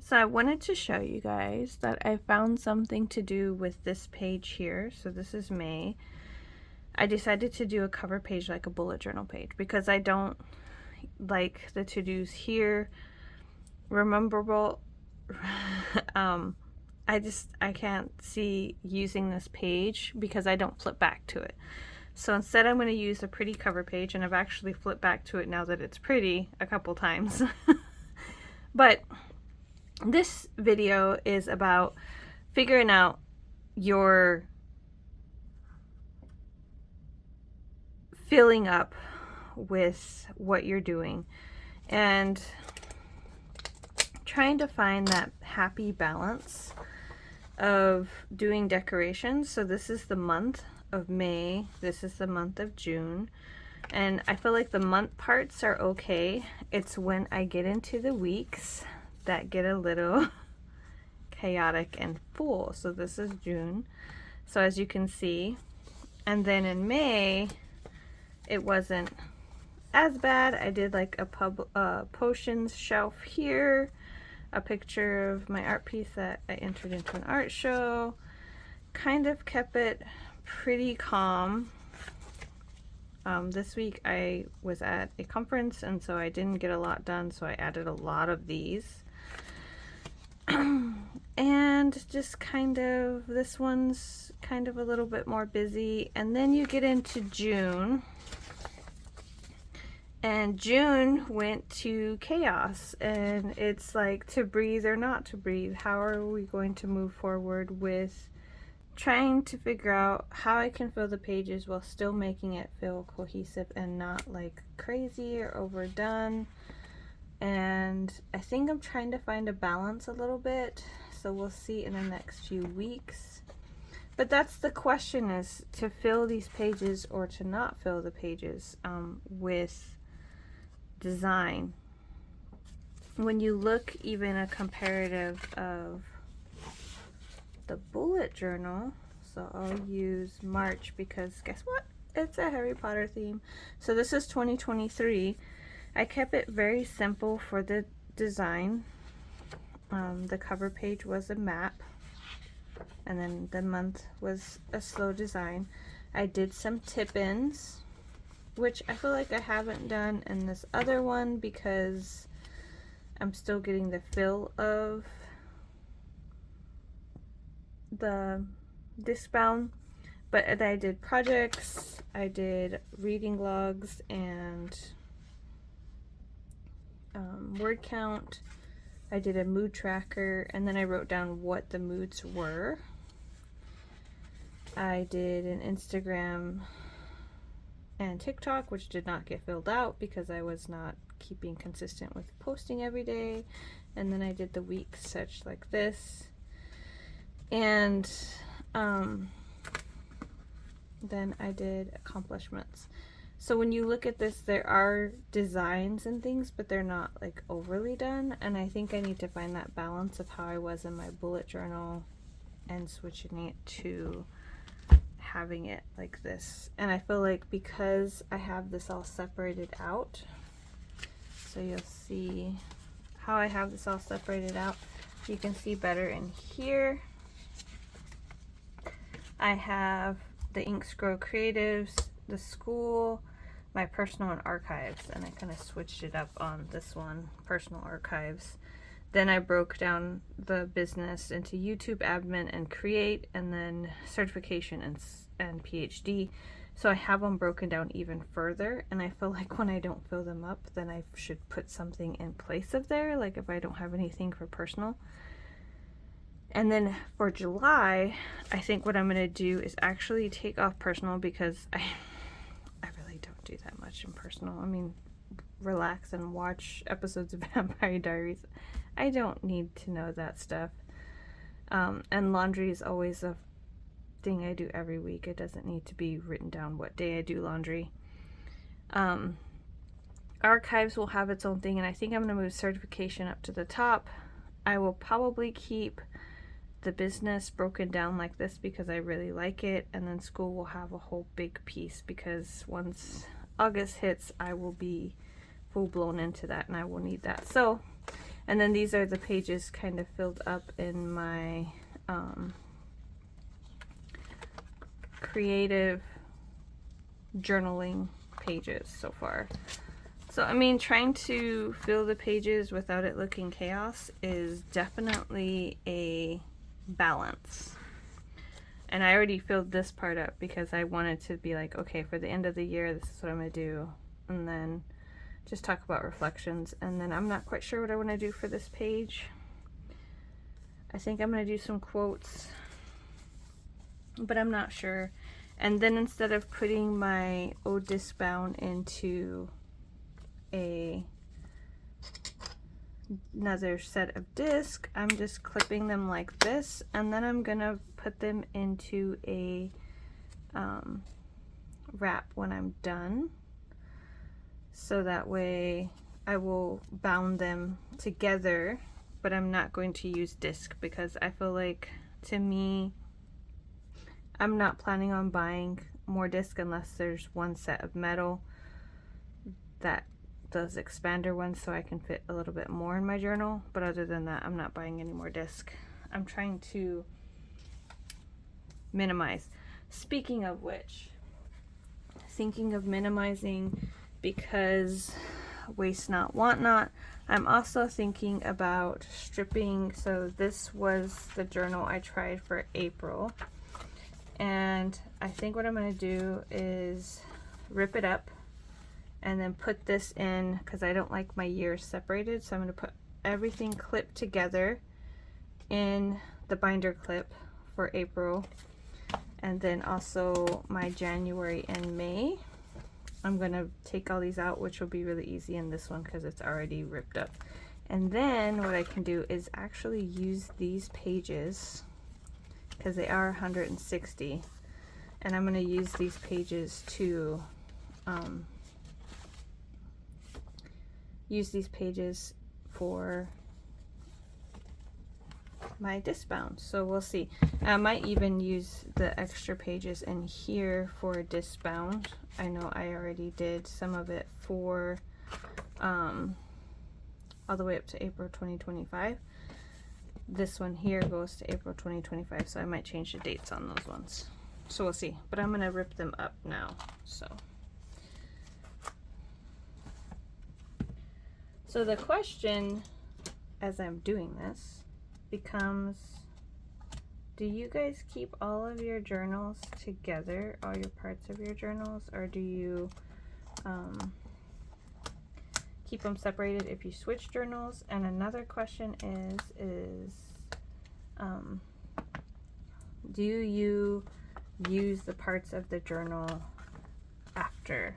So I wanted to show you guys that I found something to do with this page here. So this is May. I decided to do a cover page like a bullet journal page because I don't like the to-dos here. Rememberable. I can't see using this page because I don't flip back to it. So instead I'm going to use a pretty cover page, and I've actually flipped back to it now that it's pretty a couple times. But this video is about figuring out your filling up with what you're doing and trying to find that happy balance of doing decorations. So this is the month of May, this is the month of June, and I feel like the month parts are okay. It's when I get into the weeks that get a little chaotic and full. So this is June, so as you can see, and then in May it wasn't as bad. I did like a potions shelf here, a picture of my art piece that I entered into an art show, kind of kept it pretty calm. This week I was at a conference, and so I didn't get a lot done, so I added a lot of these. And just kind of, this one's kind of a little bit more busy. And then you get into June, and June went to chaos, and it's like to breathe or not to breathe. How are we going to move forward with trying to figure out how I can fill the pages while still making it feel cohesive and not like crazy or overdone? And I think I'm trying to find a balance a little bit, so we'll see in the next few weeks. But that's the question, is to fill these pages or to not fill the pages with design. When you look even a comparative of the bullet journal, so I'll use March because guess what? It's a Harry Potter theme. So this is 2023. I kept it very simple for the design. The cover page was a map, and then the month was a slow design. I did some tip-ins, which I feel like I haven't done in this other one because I'm still getting the feel of the disc bound. But I did projects, I did reading logs, and word count. I did a mood tracker, and then I wrote down what the moods were. I did an Instagram and TikTok, which did not get filled out because I was not keeping consistent with posting every day. And then I did the weeks such like this, and then I did accomplishments. So when you look at this, there are designs and things, but they're not like overly done. And I think I need to find that balance of how I was in my bullet journal and switching it to having it like this. And I feel like because I have this all separated out, so you'll see how I have this all separated out. You can see better in here. I have the Inks Grow Creatives, the school, my personal, and archives, and I kind of switched it up on this one, personal archives. Then I broke down the business into YouTube, admin, and create, and then certification and PhD. So I have them broken down even further, and I feel like when I don't fill them up, then I should put something in place of there, like if I don't have anything for personal. And then for July, I think what I'm going to do is actually take off personal because I really don't do that much in personal. I mean, relax and watch episodes of Vampire Diaries. I don't need to know that stuff. And laundry is always a thing I do every week. It doesn't need to be written down what day I do laundry. Archives will have its own thing, and I think I'm going to move certification up to the top. I will probably keep the business broken down like this because I really like it, and then school will have a whole big piece because once August hits I will be full blown into that and I will need that. So And then these are the pages kind of filled up in my creative journaling pages so far. So I mean, trying to fill the pages without it looking chaos is definitely a balance. And I already filled this part up because I wanted to be like, okay, for the end of the year, this is what I'm gonna do, and then just talk about reflections. And then I'm not quite sure what I want to do for this page. I think I'm going to do some quotes, but I'm not sure. And then instead of putting my O disc bound into another set of disc, I'm just clipping them like this, and then I'm going to put them into a wrap when I'm done. So that way I will bound them together, but I'm not going to use disc because I feel like, to me, I'm not planning on buying more disc unless there's one set of metal that does expander ones so I can fit a little bit more in my journal. But other than that, I'm not buying any more disc. I'm trying to minimize. Speaking of which, thinking of minimizing, because waste not, want not, I'm also thinking about stripping. So this was the journal I tried for April, and I think what I'm going to do is rip it up and then put this in, because I don't like my years separated, so I'm going to put everything clipped together in the binder clip for April, and then also my January and May. I'm going to take all these out, which will be really easy in this one because it's already ripped up. And then what I can do is actually use these pages, because they are 160, and I'm going to use these pages to use these pages for my disc bound. So we'll see. I might even use the extra pages in here for disc bound. I know I already did some of it for all the way up to April 2025. This one here goes to April 2025, so I might change the dates on those ones. So we'll see. But I'm gonna rip them up now. So the question, as I'm doing this, becomes, do you guys keep all of your journals together, all your parts of your journals, or do you keep them separated if you switch journals? And another question is do you use the parts of the journal after,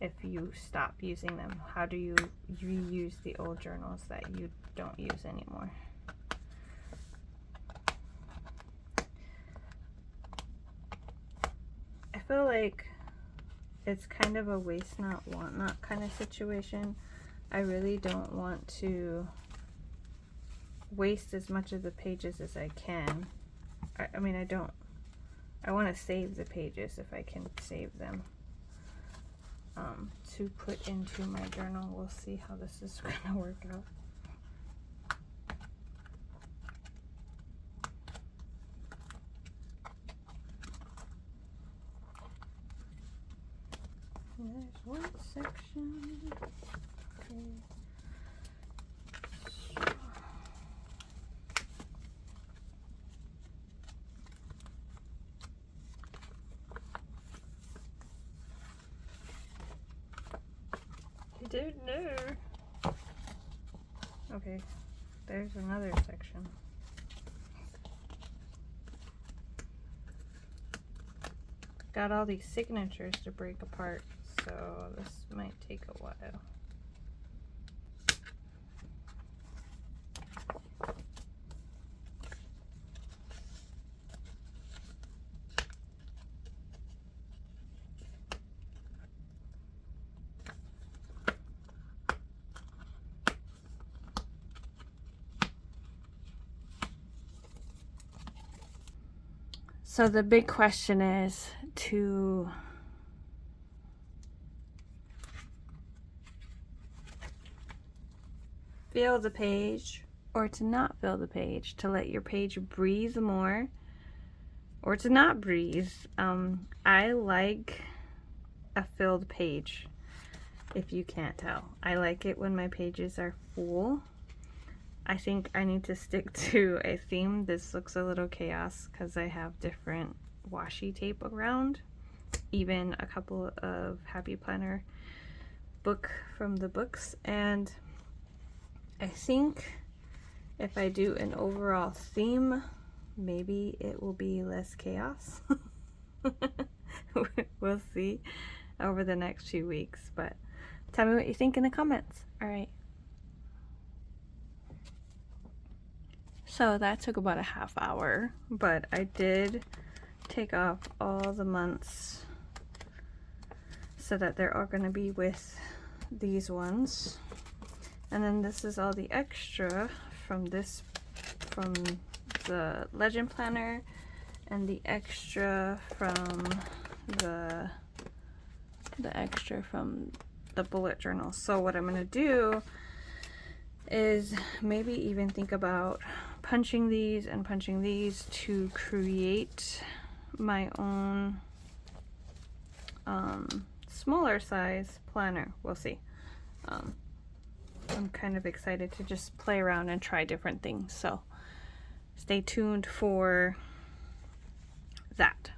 if you stop using them? How do you reuse the old journals that you don't use anymore? I feel like it's kind of a waste not, want not kind of situation. I really don't want to waste as much of the pages as I can. I mean, I want to save the pages if I can save them to put into my journal. We'll see how this is going to work out. There's one section. Okay. I don't know. Okay, there's another section. Got all these signatures to break apart, so this might take a while. So the big question is to fill the page or to not fill the page, to let your page breathe more or to not breathe. I like a filled page, if you can't tell. I like it when my pages are full. I think I need to stick to a theme. This looks a little chaos because I have different washi tape around, even a couple of Happy Planner book from the books, and I think if I do an overall theme, maybe it will be less chaos. We'll see over the next few weeks, but tell me what you think in the comments. All right. So that took about a half hour, but I did take off all the months so that they're all going to be with these ones. And then this is all the extra from the Legend Planner, and the extra from the extra from the bullet journal. So what I'm going to do is maybe even think about punching these and punching these to create my own smaller size planner. We'll see. I'm kind of excited to just play around and try different things, so stay tuned for that.